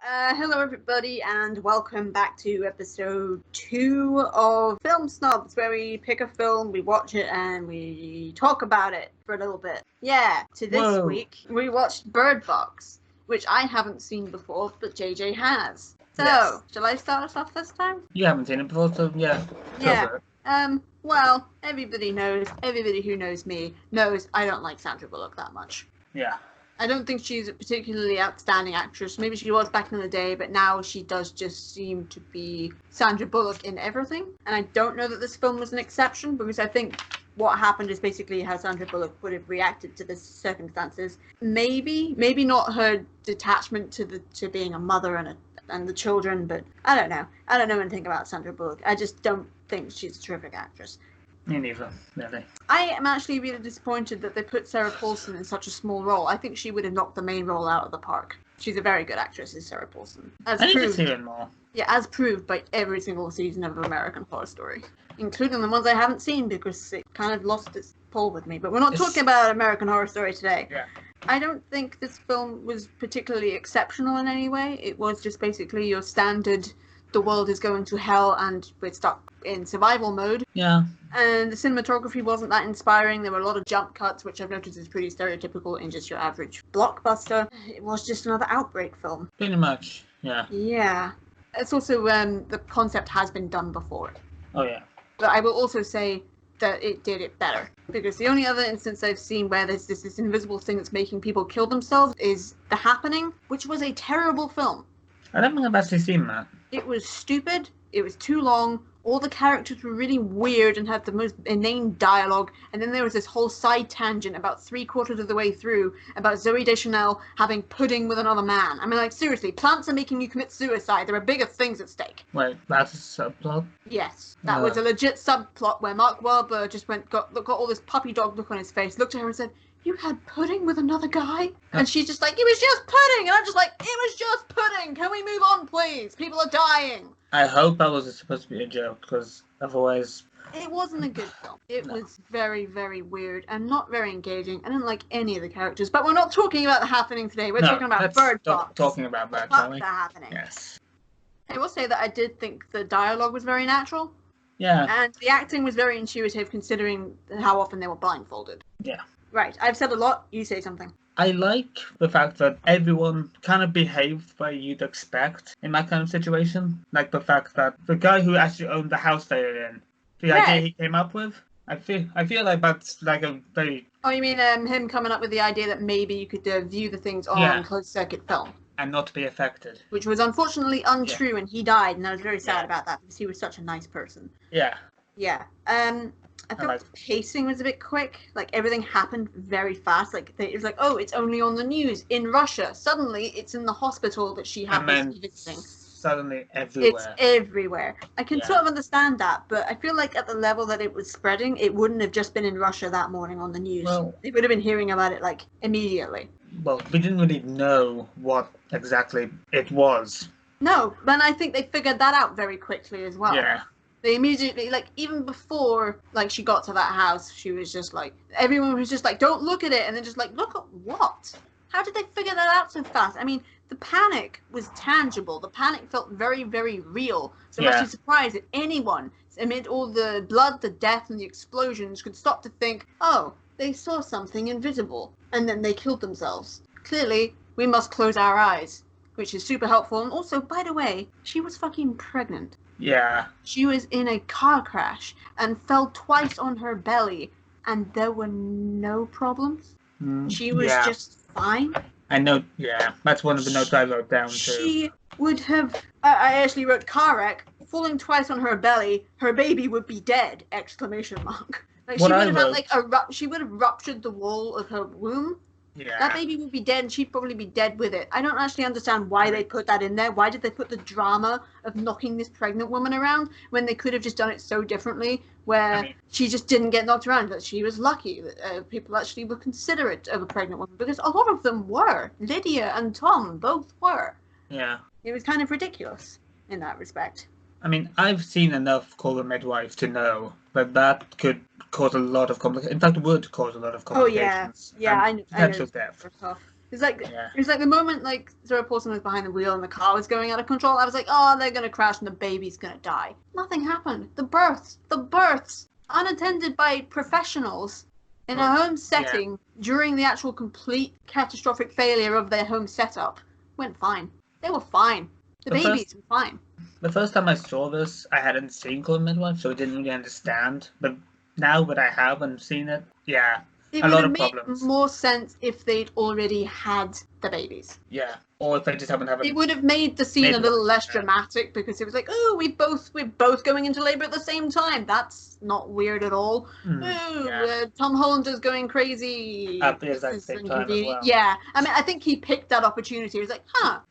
Hello everybody and welcome back to episode 2 of Film Snobs, where we pick a film, we watch it, and we talk about it for a little bit. This week we watched Bird Box, which I haven't seen before, but JJ has. So, Yes. Shall I start us off this time? You haven't seen it before, so yeah. Well, everybody who knows me knows I don't like Sandra Bullock that much. Yeah. I don't think she's a particularly outstanding actress. Maybe she was back in the day, but now she does just seem to be Sandra Bullock in everything. And I don't know that this film was an exception, because I think what happened is basically how Sandra Bullock would have reacted to the circumstances. Maybe not her detachment to being a mother and the children, but I don't know. I don't know anything about Sandra Bullock. I just don't think she's a terrific actress. Me neither, really. I am actually really disappointed that they put Sarah Paulson in such a small role. I think she would have knocked the main role out of the park. She's a very good actress, is Sarah Paulson. I need to see her more. Yeah, as proved by every single season of American Horror Story. Including the ones I haven't seen, because it kind of lost its pull with me. But we're not talking about American Horror Story today. Yeah. I don't think this film was particularly exceptional in any way. It was just basically your standard, the world is going to hell and we're stuck in survival mode. Yeah. And the cinematography wasn't that inspiring. There were a lot of jump cuts, which I've noticed is pretty stereotypical in just your average blockbuster. It was just another Outbreak film. Pretty much, yeah. Yeah. It's also, the concept has been done before. Oh, yeah. But I will also say that it did it better. Because the only other instance I've seen where there's this invisible thing that's making people kill themselves is The Happening, which was a terrible film. I don't think I've actually seen that. It was stupid. It was too long. All the characters were really weird and had the most inane dialogue. And then there was this whole side tangent about 3/4 of the way through about Zooey Deschanel having pudding with another man. I mean, like, seriously, plants are making you commit suicide. There are bigger things at stake. Wait, that's a subplot? Yes. That was a legit subplot where Mark Wahlberg just got all this puppy dog look on his face, looked at her and said, "You had pudding with another guy?" And she's just like, "It was just pudding!" And I'm just like, "It was just pudding! Can we move on, please? People are dying!" I hope that was supposed to be a joke, because otherwise... It wasn't a good film. It was very, very weird and not very engaging. I didn't like any of the characters. But we're not talking about The Happening today. We're talking about Bird Box. Talking about that, Fuck The Happening. Yes. I will say that I did think the dialogue was very natural. Yeah. And the acting was very intuitive, considering how often they were blindfolded. Yeah. Right, I've said a lot. You say something. I like the fact that everyone kind of behaved the way you'd expect in that kind of situation. Like the fact that the guy who actually owned the house they were in, the idea he came up with, I feel like that's like a very... Oh, you mean him coming up with the idea that maybe you could view the things on closed-circuit film? And not be affected. Which was unfortunately untrue, and he died, and I was very sad about that, because he was such a nice person. Yeah. Yeah. I thought the pacing was a bit quick. Like, everything happened very fast. Like, it was like, oh, it's only on the news in Russia. Suddenly, it's in the hospital that she happens to be visiting. Suddenly everywhere. It's everywhere. I can sort of understand that, but I feel like at the level that it was spreading, it wouldn't have just been in Russia that morning on the news. Well, they would have been hearing about it, like, immediately. Well, we didn't really know what exactly it was. No, but I think they figured that out very quickly as well. Yeah. They immediately, like, even before, like, she got to that house, she was just like, everyone was just like, don't look at it, and then just like, look at what? How did they figure that out so fast? I mean, the panic was tangible. The panic felt very, very real. So I'm actually surprised that anyone, amid all the blood, the death, and the explosions, could stop to think, oh, they saw something invisible, and then they killed themselves. Clearly, we must close our eyes, which is super helpful. And also, by the way, she was fucking pregnant. Yeah. She was in a car crash and fell twice on her belly, and there were no problems. She was just fine. I know, that's one of the notes I wrote down too. She would have, I actually wrote car wreck, falling twice on her belly, her baby would be dead, exclamation mark. Like, she would have had, like, she would have ruptured the wall of her womb. Yeah. That baby would be dead, and she'd probably be dead with it. I don't actually understand why they put that in there. Why did they put the drama of knocking this pregnant woman around when they could have just done it so differently, where she just didn't get knocked around, that she was lucky that people actually were considerate of a pregnant woman, because a lot of them were. Lydia and Tom both were. Yeah. It was kind of ridiculous in that respect. I mean, I've seen enough Call the Midwife to know that could cause a lot of complications. In fact, would cause a lot of complications. Oh, yeah. Yeah, I know. Potential death. It's like the moment like Sarah Paulson was behind the wheel and the car was going out of control, I was like, oh, they're gonna crash and the baby's gonna die. Nothing happened. The births, unattended by professionals in a home setting during the actual complete catastrophic failure of their home setup, went fine. They were fine. The babies were fine. The first time I saw this, I hadn't seen Call Midwife, so I didn't really understand. But now that I have and seen it, it a would lot have of made problems. more sense if they'd already had the babies. Yeah, or if they just haven't It would have made the scene a little less dramatic because it was like, oh, we're both going into labor at the same time. That's not weird at all. Tom Hollander's going crazy at the exact same time as well. Yeah, I mean, I think he picked that opportunity. He was like,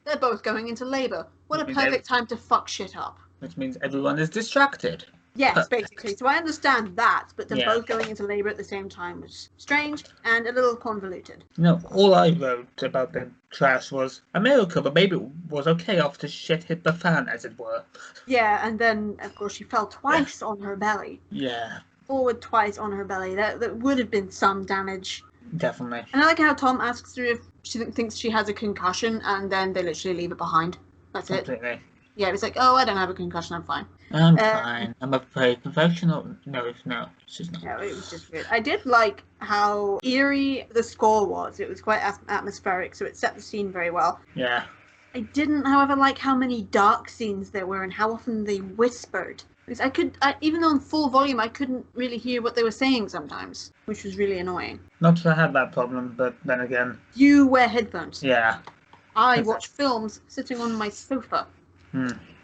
they're both going into labor. What a perfect time to fuck shit up. Which means everyone is distracted. Yes, basically. So I understand that, but them both going into labour at the same time was strange and a little convoluted. All I wrote about the crash was a miracle, but maybe it was okay after shit hit the fan, as it were. Yeah, and then, of course, she fell twice on her belly. Yeah. Forward twice on her belly. That would have been some damage. Definitely. And I like how Tom asks her if she thinks she has a concussion, and then they literally leave it behind. That's Completely. it. Yeah, it was like, oh, I don't have a concussion, I'm fine. I'm fine. I'm a very professional. No, she's not. No, it was just weird. I did like how eerie the score was. It was quite atmospheric, so it set the scene very well. Yeah. I didn't, however, like how many dark scenes there were and how often they whispered. Because even though in full volume, I couldn't really hear what they were saying sometimes, which was really annoying. Not that I had that problem, but then again... You wear headphones. Yeah. I watch films sitting on my sofa.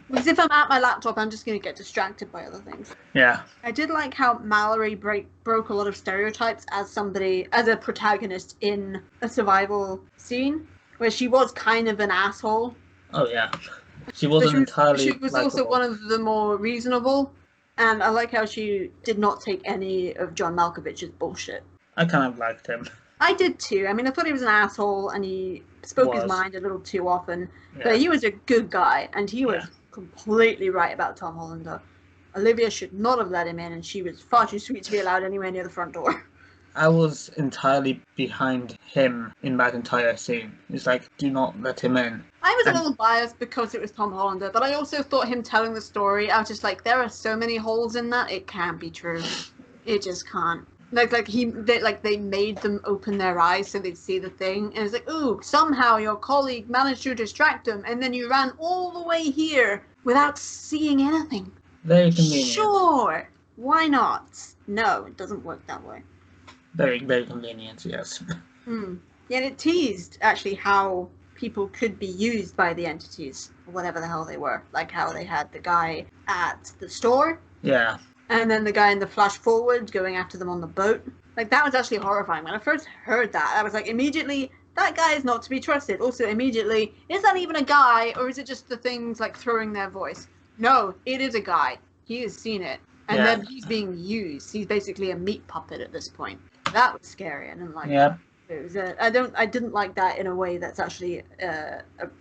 Because if I'm at my laptop, I'm just going to get distracted by other things. Yeah. I did like how Mallory broke a lot of stereotypes as a protagonist in a survival scene, where she was kind of an asshole. Oh, yeah. She wasn't entirely She was also one of the more reasonable, and I like how she did not take any of John Malkovich's bullshit. I kind of liked him. I did too. I mean, I thought he was an asshole, and he spoke his mind a little too often. Yeah. But he was a good guy, and he was completely right about Tom Hollander. Olivia should not have let him in, and she was far too sweet to be allowed anywhere near the front door. I was entirely behind him in that entire scene. It's like, do not let him in. I was a little biased because it was Tom Hollander, but I also thought him telling the story, I was just like, there are so many holes in that, it can't be true. It just can't. They made them open their eyes so they'd see the thing, and it's like, ooh, somehow your colleague managed to distract him, and then you ran all the way here without seeing anything. Very convenient. Sure, why not? No, it doesn't work that way. Very, very convenient, yes. Yeah, it teased, actually, how people could be used by the entities, or whatever the hell they were. Like how they had the guy at the store. Yeah. And then the guy in the flash forward going after them on the boat. Like, that was actually horrifying. When I first heard that, I was like, immediately, that guy is not to be trusted. Also, immediately, is that even a guy, or is it just the things, like, throwing their voice? No, it is a guy. He has seen it. And then he's being used. He's basically a meat puppet at this point. That was scary. I didn't like that. It was I didn't like that in a way that's actually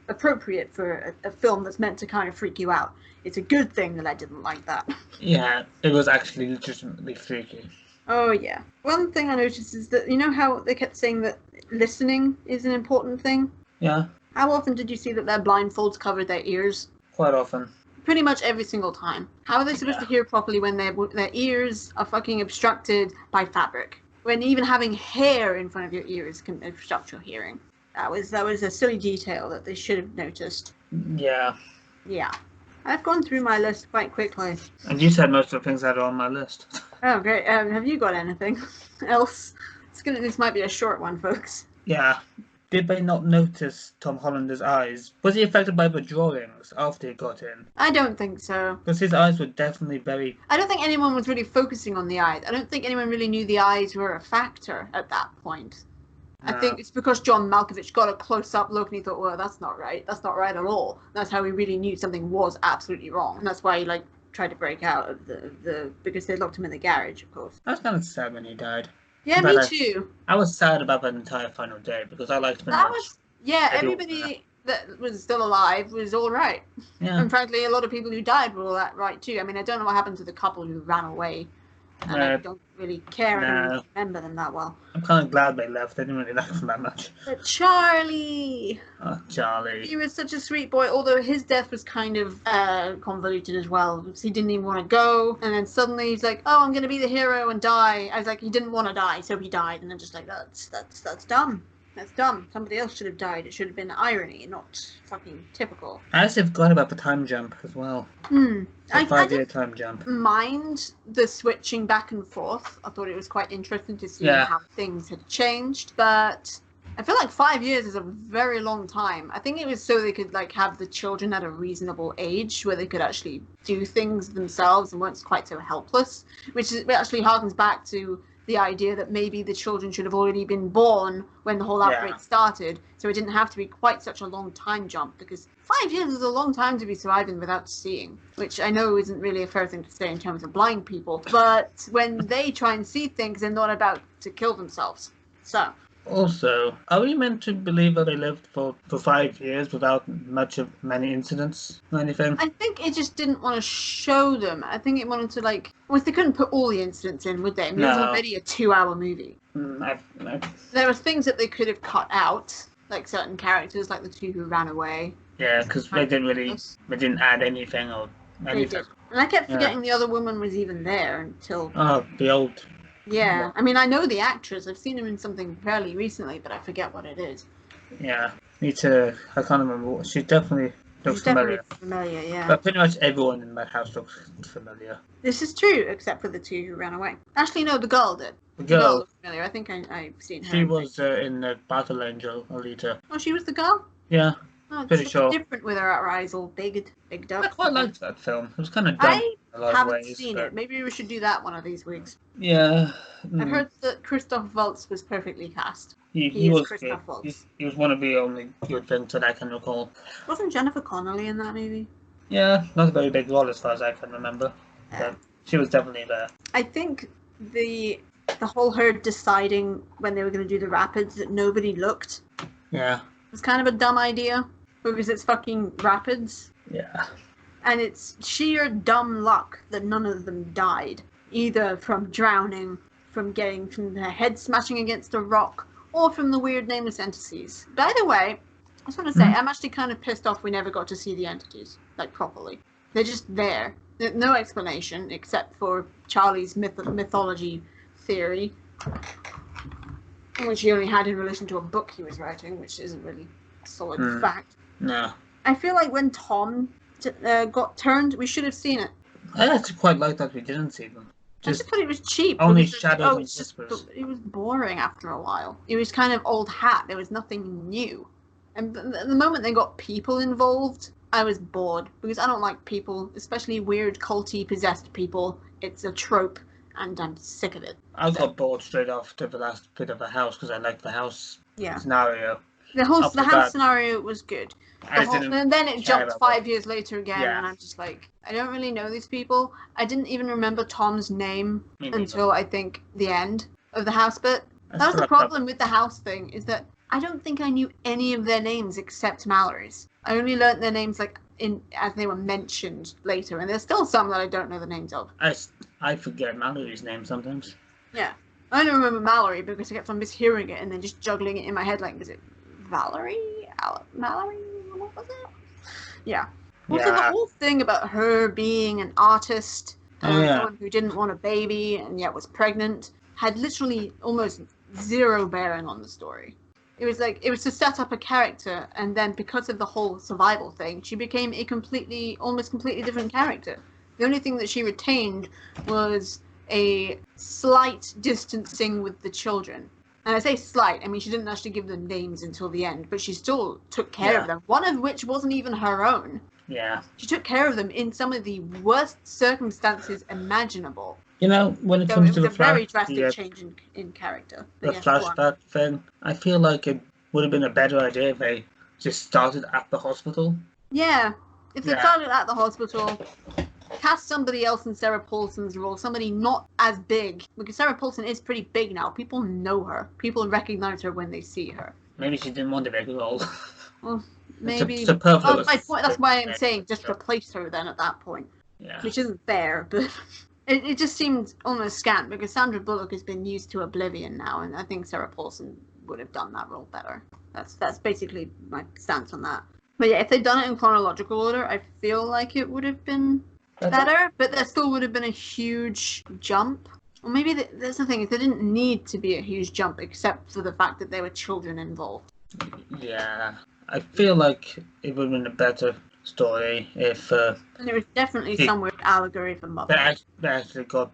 appropriate for a film that's meant to kind of freak you out. It's a good thing that I didn't like that. Yeah, it was actually legitimately freaky. Oh, yeah. One thing I noticed is that, you know how they kept saying that listening is an important thing? Yeah. How often did you see that their blindfolds covered their ears? Quite often. Pretty much every single time. How are they supposed to hear properly when their ears are fucking obstructed by fabric? When even having hair in front of your ears can obstruct your hearing. That was a silly detail that they should have noticed. Yeah. Yeah. I've gone through my list quite quickly. And you said most of the things that are on my list. Oh, great. Have you got anything else? This might be a short one, folks. Yeah. Did they not notice Tom Hollander's eyes? Was he affected by the drawings after he got in? I don't think so. Because his eyes were definitely very... I don't think anyone was really focusing on the eyes. I don't think anyone really knew the eyes were a factor at that point. No. I think it's because John Malkovich got a close-up look and he thought, well, that's not right. That's not right at all. That's how he really knew something was absolutely wrong. And that's why he, tried to break out of the because they locked him in the garage, of course. I was kind of sad when he died. Yeah, me too. I was sad about that entire final day because I liked him. Everybody that was still alive was all right. Yeah. And frankly, a lot of people who died were all that right too. I mean, I don't know what happened to the couple who ran away And I don't really care. I don't No. really remember them that well. I'm kind of glad they left. I didn't really like them that much. But Charlie! Oh, Charlie. He was such a sweet boy, although his death was kind of convoluted as well. He didn't even want to go, and then suddenly he's like, "Oh, I'm going to be the hero and die." I was like, he didn't want to die, so he died, and I'm just like, that's dumb. That's dumb. Somebody else should have died. It should have been irony, not fucking typical. I actually forgot about the time jump as well. The The 5-year time jump. Mind the switching back and forth. I thought it was quite interesting to see how things had changed, but I feel like 5 years is a very long time. I think it was so they could like have the children at a reasonable age where they could actually do things themselves and weren't quite so helpless, which actually harkens back to the idea that maybe the children should have already been born when the whole outbreak started, so it didn't have to be quite such a long time jump, because 5 years is a long time to be surviving without seeing, which I know isn't really a fair thing to say in terms of blind people, but when they try and see things, they're not about to kill themselves. So also, are we meant to believe that they lived for 5 years without many incidents or anything? I think it just didn't want to show them. I think it wanted to well, they couldn't put all the incidents in, would they? I mean, it was already a 2-hour movie. There were things that they could have cut out, like certain characters, like the two who ran away. Yeah, because they didn't add anything or anything. They did. And I kept forgetting the other woman was even there until... Oh, the old... Yeah, I mean, I know the actress. I've seen her in something fairly recently, but I forget what it is. Yeah, me too. I can't remember what... She definitely looks familiar. Definitely familiar, yeah. But pretty much everyone in that house looks familiar. This is true, except for the two who ran away. Actually, no, the girl did. The girl looked familiar. I think I've seen her. She was in the Battle Angel, Alita. Oh, she was the girl? Yeah. Oh, it's pretty sure. Different with her eyes all bigged up. I quite liked that film. It was kind of dumb in a lot of ways. I haven't seen it. Maybe we should do that one of these weeks. Yeah. I've heard that Christoph Waltz was perfectly cast. He was Christoph good. Waltz. He was one of the only good things that I can recall. Wasn't Jennifer Connelly in that movie? Yeah, not a very big role as far as I can remember. But she was definitely there. I think the whole her deciding when they were going to do the rapids that nobody looked. Yeah. Was kind of a dumb idea. Because it's fucking rapids. Yeah. And it's sheer dumb luck that none of them died. Either from drowning, from their head smashing against a rock, or from the weird nameless entities. By the way, I just want to say, I'm actually kind of pissed off we never got to see the entities, properly. They're just there. There's no explanation, except for Charlie's mythology theory, which he only had in relation to a book he was writing, which isn't really a solid fact. No. I feel like when Tom got turned, we should have seen it. I actually quite like that we didn't see them. I just thought it was cheap. Only shadows and whispers. It was boring after a while. It was kind of old hat. There was nothing new. And the moment they got people involved, I was bored. Because I don't like people, especially weird, culty, possessed people. It's a trope, and I'm sick of it. I got bored straight off to the last bit of the house because I liked the house scenario. The house scenario was good. And then it jumped 5 years later again, and I'm just like, I don't really know these people. I didn't even remember Tom's name until I think the end of the house bit. That was the problem with the house thing, is that I don't think I knew any of their names except Mallory's. I only learnt their names as they were mentioned later, and there's still some that I don't know the names of. I forget Mallory's name sometimes. Yeah. I only remember Mallory because I kept on mishearing it and then just juggling it in my head was it Valerie? Mallory? What was it? Yeah. Also, the whole thing about her being an artist, someone who didn't want a baby and yet was pregnant, had literally almost zero bearing on the story. It was to set up a character, and then because of the whole survival thing, she became a almost completely different character. The only thing that she retained was a slight distancing with the children. And I say slight, I mean, she didn't actually give them names until the end, but she still took care of them, one of which wasn't even her own. Yeah. She took care of them in some of the worst circumstances imaginable. You know, when it comes to the very drastic change in character. The flashback thing, I feel like it would have been a better idea if they just started at the hospital. Yeah. If they started at the hospital, cast somebody else in Sarah Paulson's role, somebody not as big, because Sarah Paulson is pretty big now. People know her. People recognize her when they see her. Maybe she didn't want a big role. Well, maybe. That's my point. That's why I'm saying just replace her then at that point. Yeah. Which isn't fair, but It just seemed almost scant because Sandra Bullock has been used to oblivion now, and I think Sarah Paulson would have done that role better. That's basically my stance on that. But yeah, if they'd done it in chronological order, I feel like it would have been better, but there still would have been a huge jump. Or maybe that's the thing, is there didn't need to be a huge jump except for the fact that there were children involved. Yeah, I feel like it would have been a better story if... and there was definitely some weird allegory for mother. They actually got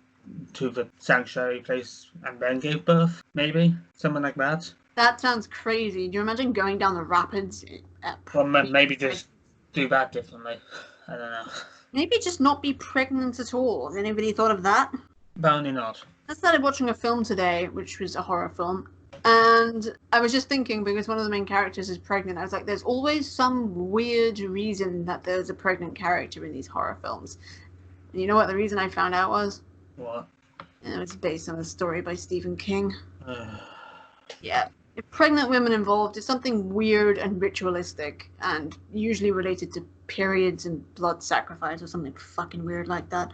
to the sanctuary place and then gave birth, maybe? Something like that. That sounds crazy. Do you imagine going down the rapids? Well, maybe just do that differently. I don't know. Maybe just not be pregnant at all. Has anybody thought of that? Apparently not. I started watching a film today, which was a horror film, and I was just thinking, because one of the main characters is pregnant, I was like, there's always some weird reason that there's a pregnant character in these horror films. And you know what the reason I found out was? What? And it's based on a story by Stephen King. Yeah. If pregnant women involved, it's something weird and ritualistic, and usually related to periods and blood sacrifice or something fucking weird like that.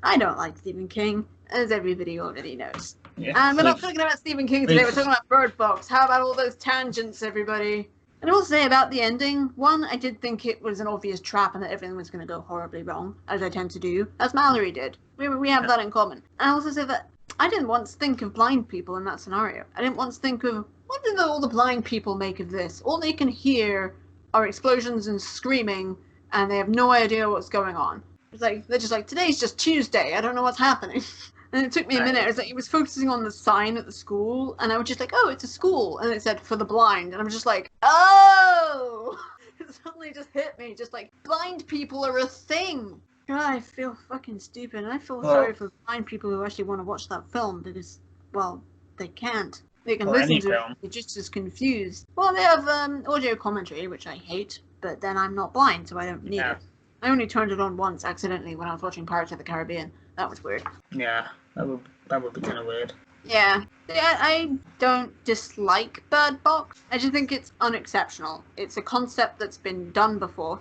I don't like Stephen King, as everybody already knows. Yeah, And we're not talking about Stephen King today, we're talking about Bird Box. How about all those tangents, everybody? And I will say about the ending, one, I did think it was an obvious trap and that everything was going to go horribly wrong, as I tend to do, as Mallory did. We have that in common. And I also say that I didn't once think of blind people in that scenario. I didn't once think of, what do all the blind people make of this? All they can hear are explosions and screaming, and they have no idea what's going on. It's like, they're just like, today's just Tuesday, I don't know what's happening. And it took me a minute. It was like, it was focusing on the sign at the school, and I was just like, oh, it's a school. And it said, for the blind. And I'm just like, oh! It suddenly just hit me, just like, blind people are a thing. God, I feel fucking stupid. And I feel sorry for blind people who actually want to watch that film, because, well, they can't. They can listen to it, they're just as confused. Well, they have audio commentary, which I hate, but then I'm not blind, so I don't need it. I only turned it on once accidentally when I was watching Pirates of the Caribbean. That was weird. Yeah, that would be kind of weird. Yeah. I don't dislike Bird Box. I just think it's unexceptional. It's a concept that's been done before.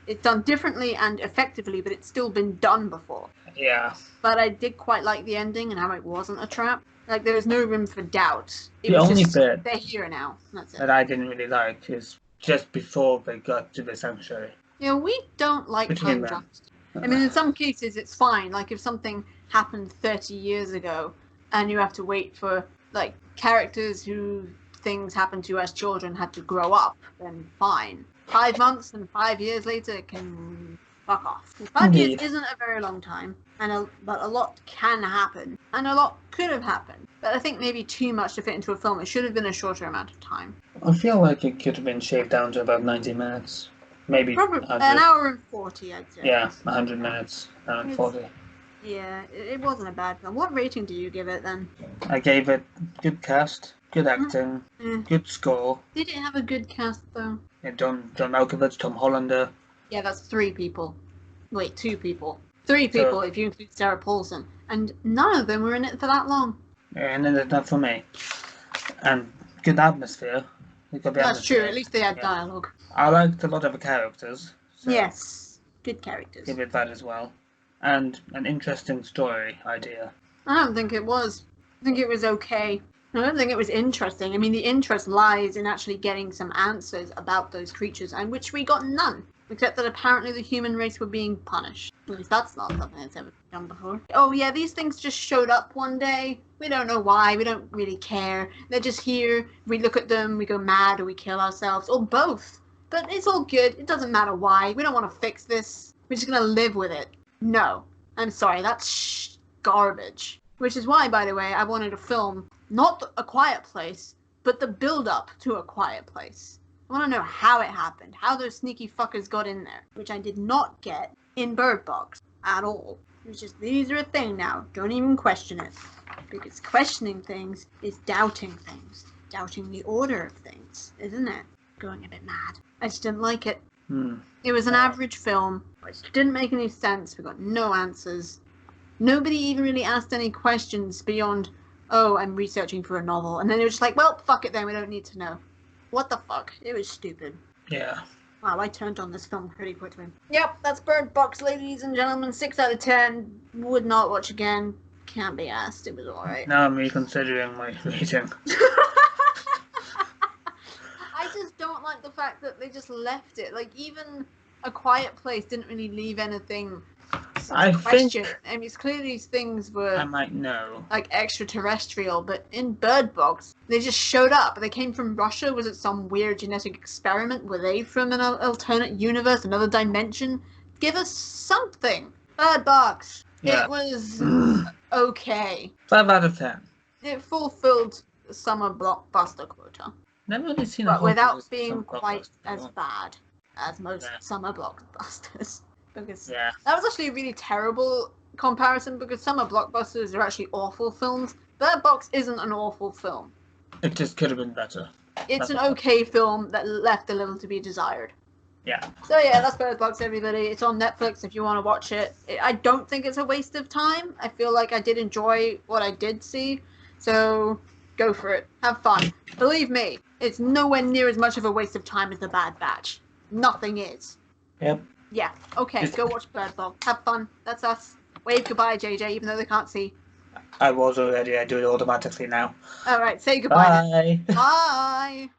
It's done differently and effectively, but it's still been done before. Yeah. But I did quite like the ending and how it wasn't a trap. Like, there was no room for doubt. It the was only just, bit they're here now. That's it. that I didn't really like is just before they got to the sanctuary. Yeah, we don't like time jumps. I mean, in some cases it's fine. Like, if something happened 30 years ago and you have to wait for, like, characters who things happened to as children had to grow up, then fine. 5 months and 5 years later can fuck off. 5 years isn't a very long time, but a lot can happen, and a lot could have happened. But I think maybe too much to fit into a film. It should have been a shorter amount of time. I feel like it could have been shaved down to about 90 minutes. Maybe probably 1 hour and 40, I'd say. Yeah, 100 minutes, hour and 40. Yeah, it wasn't a bad film. What rating do you give it then? I gave it good cast, good acting, good score. Did it have a good cast though? Yeah, John Malkovich, Tom Hollander. Yeah, that's 3 people. Wait, 2 people. 3 people if you include Sarah Paulson. And none of them were in it for that long. Yeah, and then it's not for me. And good atmosphere. That's true, at least they had dialogue. I liked a lot of the characters. So yes, good characters. Give it that as well. And an interesting story idea. I don't think it was. I think it was okay. I don't think it was interesting. I mean, the interest lies in actually getting some answers about those creatures, and which we got none. Except that apparently the human race were being punished. At least that's not something that's ever been done before. Oh yeah, these things just showed up one day. We don't know why. We don't really care. They're just here. We look at them, we go mad, or we kill ourselves, or both. But it's all good. It doesn't matter why. We don't want to fix this. We're just going to live with it. No. I'm sorry. That's garbage. Which is why, by the way, I wanted to film not A Quiet Place, but the build-up to A Quiet Place. I want to know how it happened, how those sneaky fuckers got in there, which I did not get in Bird Box at all. It's just, these are a thing now. Don't even question it. Because questioning things is doubting things. Doubting the order of things, isn't it? Going a bit mad. I just didn't like it. It was an average film. It didn't make any sense. We got no answers. Nobody even really asked any questions beyond, oh, I'm researching for a novel. And then they were just like, well, fuck it then, we don't need to know. What the fuck? It was stupid. Yeah. Wow, I turned on this film pretty quickly. Yep, that's Bird Box, ladies and gentlemen. 6 out of 10. Would not watch again. Can't be asked. It was alright. Now I'm reconsidering my rating. I just don't like the fact that they just left it. Like, even A Quiet Place didn't really leave anything I question. think I mean, it's clearly these things were I might know. like extraterrestrial, but in Bird Box, they just showed up. They came from Russia. Was it some weird genetic experiment? Were they from an alternate universe, another dimension? Give us something. Bird Box. Yeah. It was okay. 5 out of 10. It fulfilled the summer blockbuster quota, Never really seen a but whole without series of being some quite blockbusters as before. bad as most Yeah. summer blockbusters. Because Yeah. that was actually a really terrible comparison, because summer blockbusters are actually awful films. Bird Box isn't an awful film. It just could have been better. It's That's an okay. okay film that left a little to be desired. Yeah. So yeah, that's Bird Box, everybody. It's on Netflix if you want to watch it. I don't think it's a waste of time. I feel like I did enjoy what I did see. So go for it. Have fun. Believe me, it's nowhere near as much of a waste of time as The Bad Batch. Nothing is. Yep. Yeah. Okay, go watch Bird Box. Have fun. That's us. Wave goodbye, JJ, even though they can't see. I was already. I do it automatically now. Alright, say goodbye. Bye. Bye.